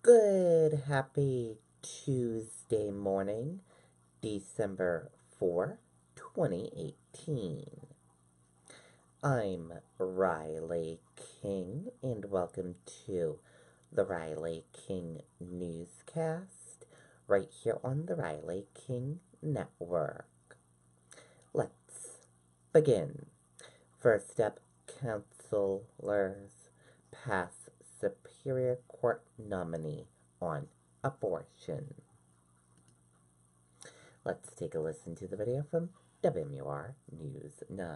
Good happy Tuesday morning, December 4, 2018. I'm Riley King, and welcome to the Riley King Newscast, right here on the Riley King Network. Let's begin. First up, counselors pass Superior Court nominee on abortion. Let's take a listen to the video from WMUR News 9.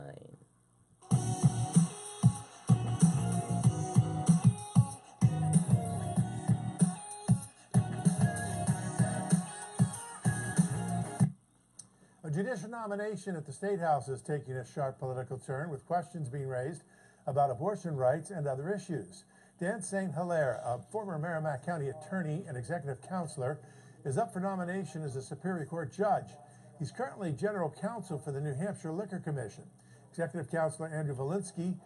A judicial nomination at the State House is taking a sharp political turn, with questions being raised about abortion rights and other issues. Dan St. Hilaire, a former Merrimack County attorney and executive counselor, is up for nomination as a Superior Court judge. He's currently general counsel for the New Hampshire Liquor Commission. Executive counselor Andrew Valinsky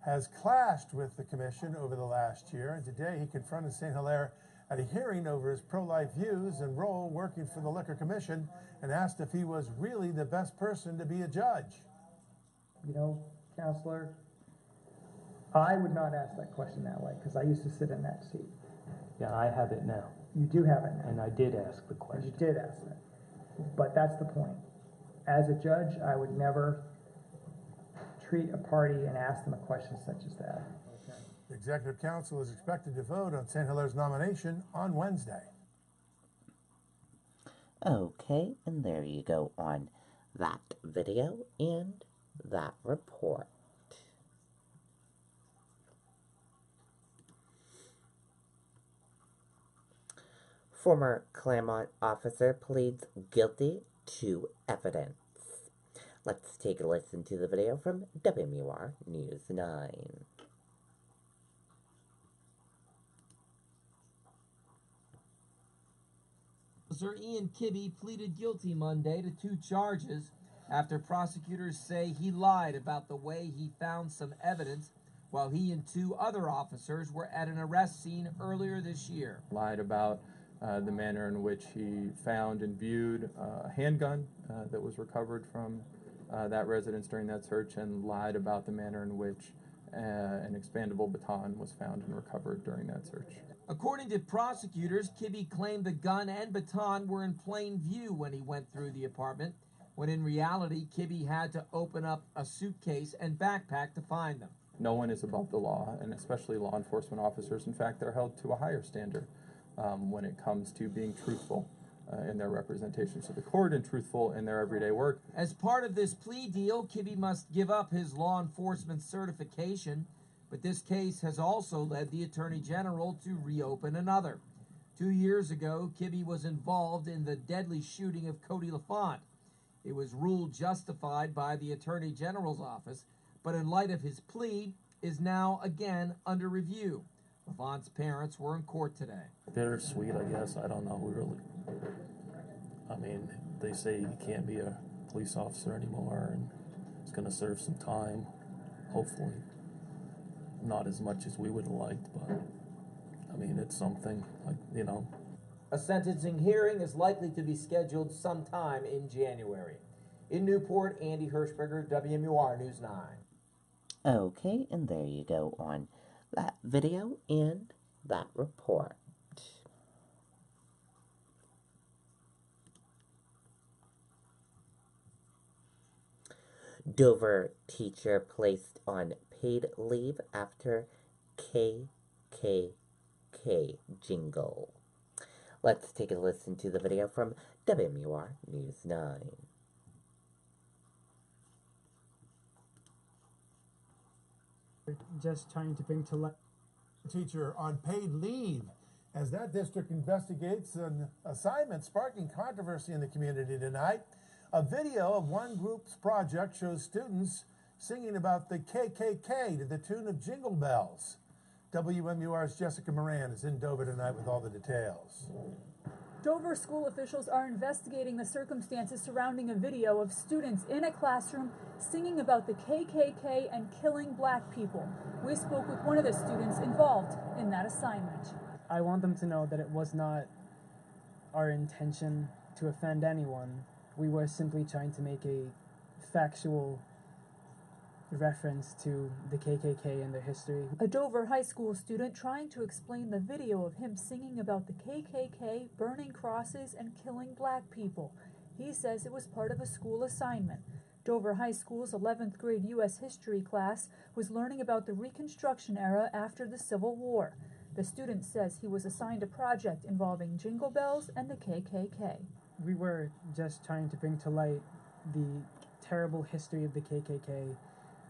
has clashed with the commission over the last year, and today he confronted St. Hilaire at a hearing over his pro-life views and role working for the Liquor Commission, and asked if he was really the best person to be a judge. You know, counselor, I would not ask that question that way, because I used to sit in that seat. Yeah, I have it now. You do have it now. And I did ask the And question. you did ask it. But that's the point. As a judge, I would never treat a party and ask them a question such as that. Okay. The Executive Council is expected to vote on St. Hilaire's nomination on Wednesday. Okay, and there you go on that video and that report. Former Claremont officer pleads guilty to evidence. Let's take a listen to the video from WMUR News 9. Officer Ian Kibbe pleaded guilty Monday to 2 charges after prosecutors say he lied about the way he found some evidence while he and 2 other officers were at an arrest scene earlier this year. Lied about the manner in which he found and viewed a handgun that was recovered from that residence during that search, and lied about the manner in which an expandable baton was found and recovered during that search. According to prosecutors, Kibbe claimed the gun and baton were in plain view when he went through the apartment, when in reality, Kibbe had to open up a suitcase and backpack to find them. No one is above the law, and especially law enforcement officers. In fact, they're held to a higher standard when it comes to being truthful in their representations to the court and truthful in their everyday work. As part of this plea deal, Kibbe must give up his law enforcement certification, but this case has also led the Attorney General to reopen another. 2 years ago, Kibbe was involved in the deadly shooting of Cody LaFont. It was ruled justified by the Attorney General's office, but in light of his plea, is now again under review. LaFont's parents were in court today. Bittersweet, I guess. I don't know really. I mean, they say he can't be a police officer anymore, and he's going to serve some time, hopefully. Not as much as we would have liked, but I mean, it's something, like, you know. A sentencing hearing is likely to be scheduled sometime in January. In Newport, Andy Hirschberger, WMUR News 9. Okay, and there you go on that video and that report. Dover teacher placed on paid leave after KKK jingle. Let's take a listen to the video from WMUR News 9. Just trying to bring to light. Teacher on paid leave as that district investigates an assignment sparking controversy in the community tonight. A video of one group's project shows students singing about the KKK to the tune of Jingle Bells. WMUR's Jessica Moran is in Dover tonight with all the details. Dover school officials are investigating the circumstances surrounding a video of students in a classroom singing about the KKK and killing black people. We spoke with one of the students involved in that assignment. I want them to know that it was not our intention to offend anyone. We were simply trying to make a factual reference to the KKK and their history. A Dover High School student trying to explain the video of him singing about the KKK, burning crosses, and killing black people. He says it was part of a school assignment. Dover High School's 11th grade U.S. history class was learning about the Reconstruction era after the Civil War. The student says he was assigned a project involving Jingle Bells and the KKK. We were just trying to bring to light the terrible history of the KKK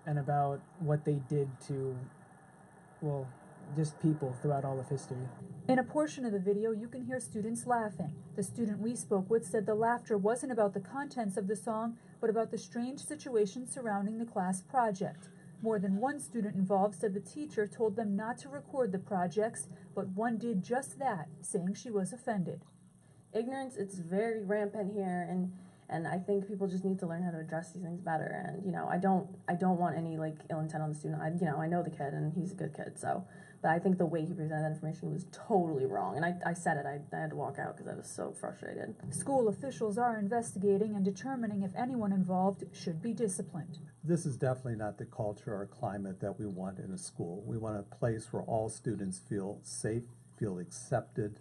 and about what they did to, well, just people throughout all of history. In a portion of the video, you can hear students laughing. The student we spoke with said the laughter wasn't about the contents of the song, but about the strange situation surrounding the class project. More than one student involved said the teacher told them not to record the projects, but one did just that, saying she was offended. Ignorance, it's very rampant here, and I think people just need to learn how to address these things better. And I don't want any like ill intent on the student. I know the kid and he's a good kid, so. But I think the way he presented that information was totally wrong. And I said it. I had to walk out because I was so frustrated. School officials are investigating and determining if anyone involved should be disciplined. This is definitely not the culture or climate that we want in a school. We want a place where all students feel safe, feel accepted,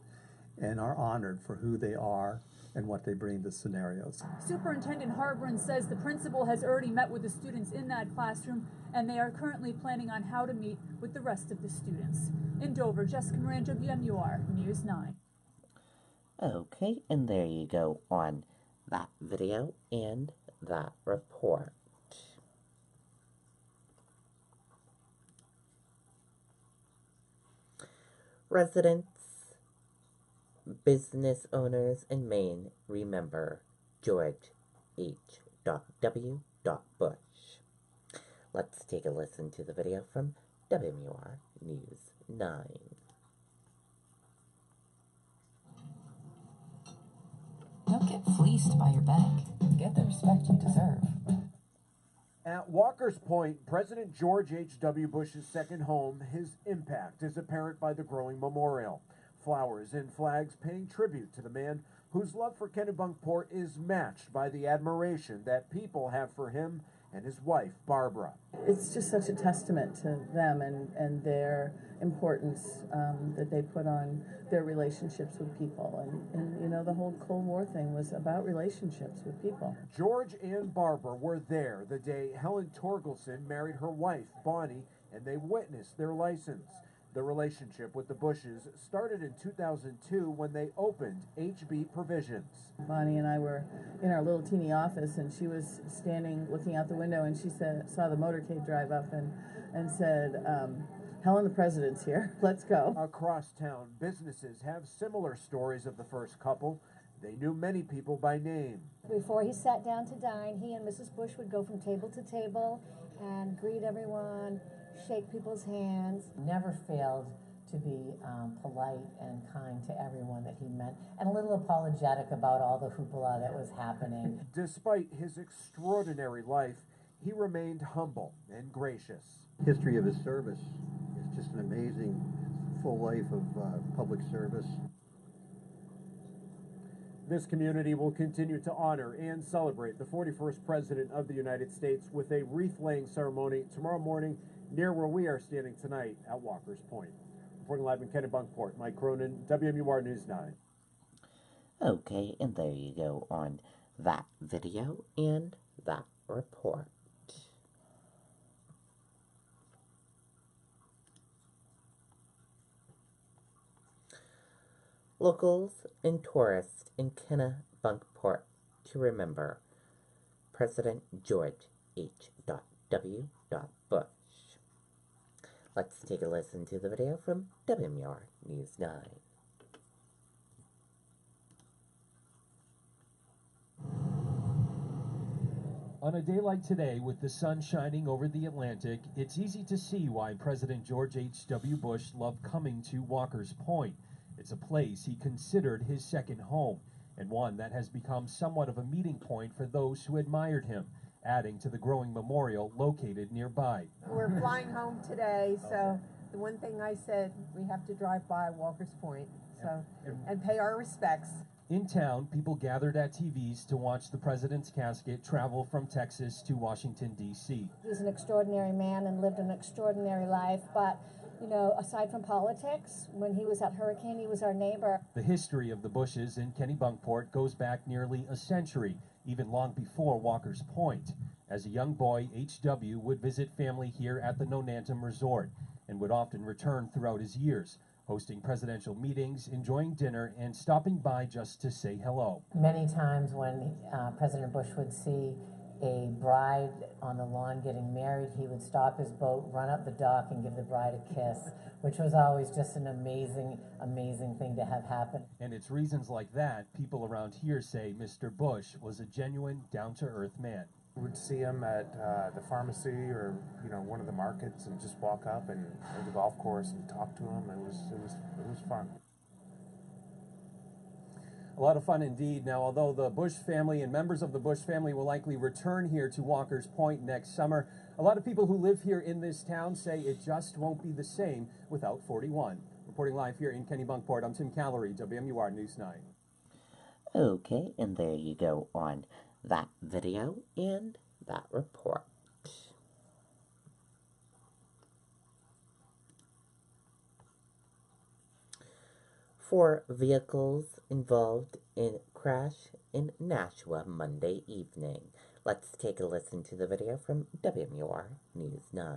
and are honored for who they are and what they bring to scenarios. Superintendent Harbron says the principal has already met with the students in that classroom, and they are currently planning on how to meet with the rest of the students. In Dover, Jessica Moran, WMUR News 9. Okay, and there you go on that video and that report. Residents, business owners in Maine, remember George H.W. Bush. Let's take a listen to the video from WMUR News 9. Don't get fleeced by your bank. Get the respect you deserve. At Walker's Point, President George H.W. Bush's second home, his impact is apparent by the growing memorial. Flowers and flags paying tribute to the man whose love for Kennebunkport is matched by the admiration that people have for him and his wife, Barbara. It's just such a testament to them and their importance that they put on their relationships with people. And the whole Cold War thing was about relationships with people. George and Barbara were there the day Helen Torgelson married her wife, Bonnie, and they witnessed their license. The relationship with the Bushes started in 2002 when they opened HB Provisions. Bonnie and I were in our little teeny office, and she was standing looking out the window, and she saw the motorcade drive up and said, Helen, the president's here. Let's go. Across town, businesses have similar stories of the first couple. They knew many people by name. Before he sat down to dine, he and Mrs. Bush would go from table to table and greet everyone, shake people's hands. Never failed to be polite and kind to everyone that he met, and a little apologetic about all the hoopla that was happening. Despite his extraordinary life, he remained humble and gracious. History of his service is just an amazing full life of public service. This community will continue to honor and celebrate the 41st President of the United States with a wreath-laying ceremony tomorrow morning near where we are standing tonight at Walker's Point. Reporting live in Kennebunkport, Mike Cronin, WMUR News 9. Okay, and there you go on that video and that report. Locals and tourists in Kennebunkport to remember President George H.W. Bush. Let's take a listen to the video from WMUR News 9. On a day like today, with the sun shining over the Atlantic, it's easy to see why President George H.W. Bush loved coming to Walker's Point. It's a place he considered his second home, and one that has become somewhat of a meeting point for those who admired him, adding to the growing memorial located nearby. We're flying home today, so the one thing I said, we have to drive by Walker's Point, so, and pay our respects. In town, people gathered at TVs to watch the president's casket travel from Texas to Washington, D.C. He's an extraordinary man and lived an extraordinary life, but, you know, aside from politics, when he was at Hurricane, he was our neighbor. The history of the Bushes in Kennebunkport goes back nearly a century, even long before Walker's Point. As a young boy, H.W. would visit family here at the Nonantum Resort and would often return throughout his years, hosting presidential meetings, enjoying dinner, and stopping by just to say hello. Many times when President Bush would see a bride on the lawn getting married, he would stop his boat, run up the dock, and give the bride a kiss, which was always just an amazing, amazing thing to have happen. And it's reasons like that people around here say Mr. Bush was a genuine, down-to-earth man. Would see him at the pharmacy or one of the markets and just walk up and or the golf course and talk to him. It was fun. A lot of fun indeed. Now, although the Bush family and members of the Bush family will likely return here to Walker's Point next summer, a lot of people who live here in this town say it just won't be the same without 41. Reporting live here in Kennebunkport, I'm Tim Callery, WMUR News 9. Okay, and there you go on that video and that report. Four vehicles involved in crash in Nashua Monday evening. Let's take a listen to the video from WMUR News 9.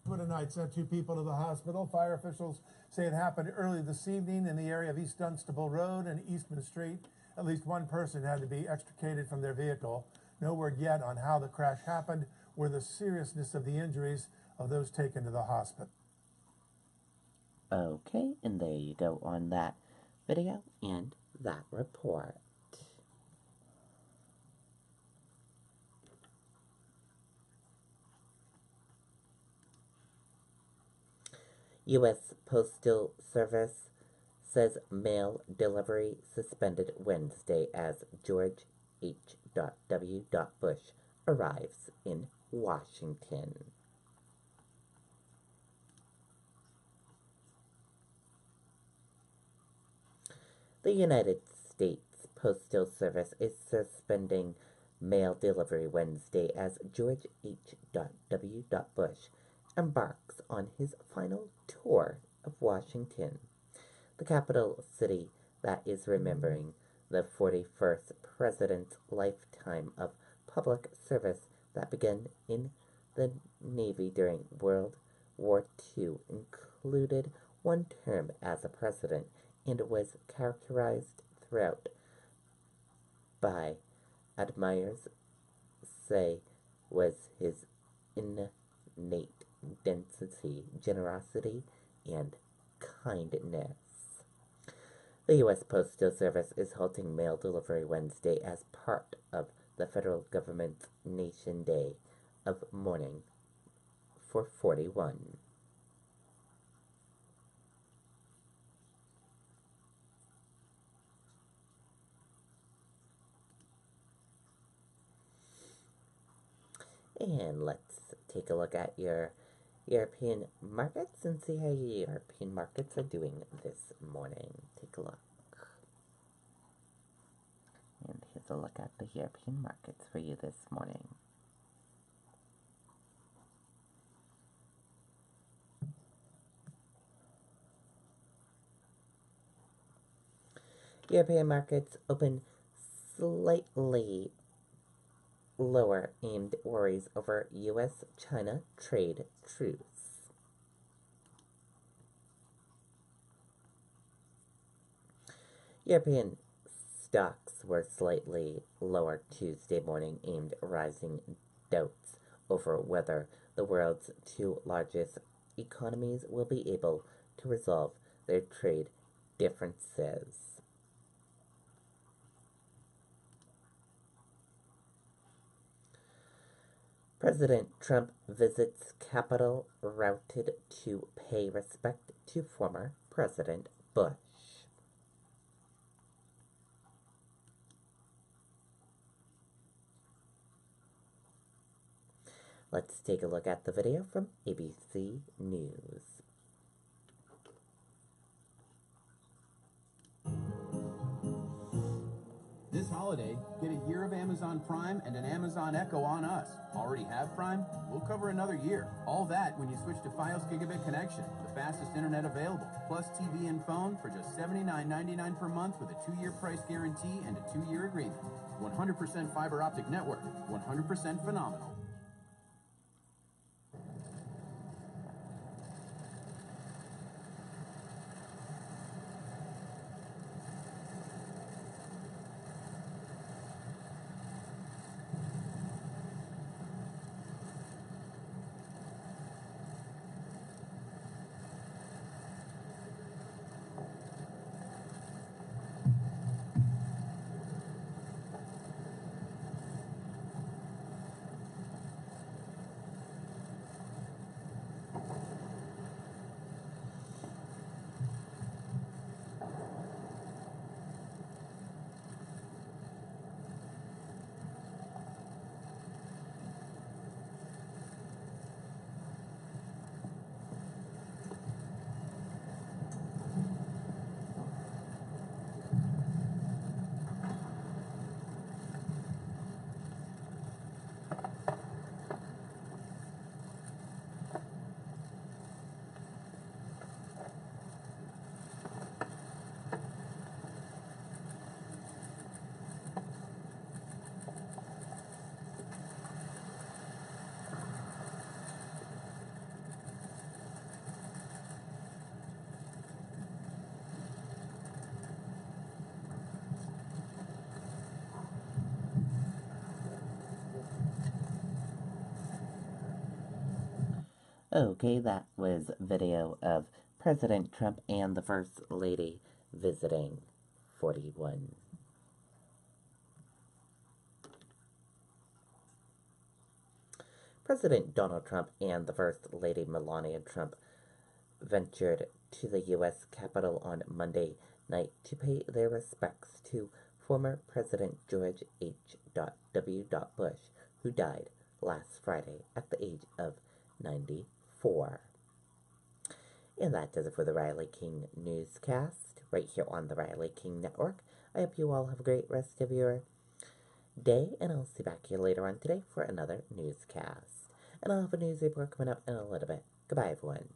Tonight sent 2 people to the hospital. Fire officials say it happened early this evening in the area of East Dunstable Road and Eastman Street. At least one person had to be extricated from their vehicle. No word yet on how the crash happened or the seriousness of the injuries of those taken to the hospital. Okay, and there you go on that video and that report. U.S. Postal Service says mail delivery suspended Wednesday as George H.W. Bush arrives in Washington. The United States Postal Service is suspending mail delivery Wednesday as George H.W. Bush embarks on his final tour of Washington, the capital city that is remembering the 41st president's lifetime of public service that began in the Navy during World War II, included one term as a president, and was characterized throughout by admirers say was his innate density, generosity, and kindness. The U.S. Postal Service is halting mail delivery Wednesday as part of the federal government's Nation Day of mourning for 41. And let's take a look at your European markets and see how your European markets are doing this morning. Take a look. And here's a look at the European markets for you this morning. European markets open slightly lower amid worries over U.S.-China trade truce. European stocks were slightly lower Tuesday morning amid rising doubts over whether the world's 2 largest economies will be able to resolve their trade differences. President Trump visits Capitol routed to pay respect to former President Bush. Let's take a look at the video from ABC News. This holiday, get a year of Amazon Prime and an Amazon Echo on us. Already have Prime? We'll cover another year. All that when you switch to Fios Gigabit Connection, the fastest internet available, plus TV and phone for just $79.99 per month with a 2-year price guarantee and a 2-year agreement. 100% fiber optic network, 100% phenomenal. Okay, that was video of President Trump and the First Lady visiting 41. President Donald Trump and the First Lady Melania Trump ventured to the U.S. Capitol on Monday night to pay their respects to former President George H.W. Bush, who died last Friday at the age of 94. And that does it for the Riley King Newscast, right here on the Riley King Network. I hope you all have a great rest of your day, and I'll see you back here later on today for another newscast. And I'll have a news report coming up in a little bit. Goodbye, everyone.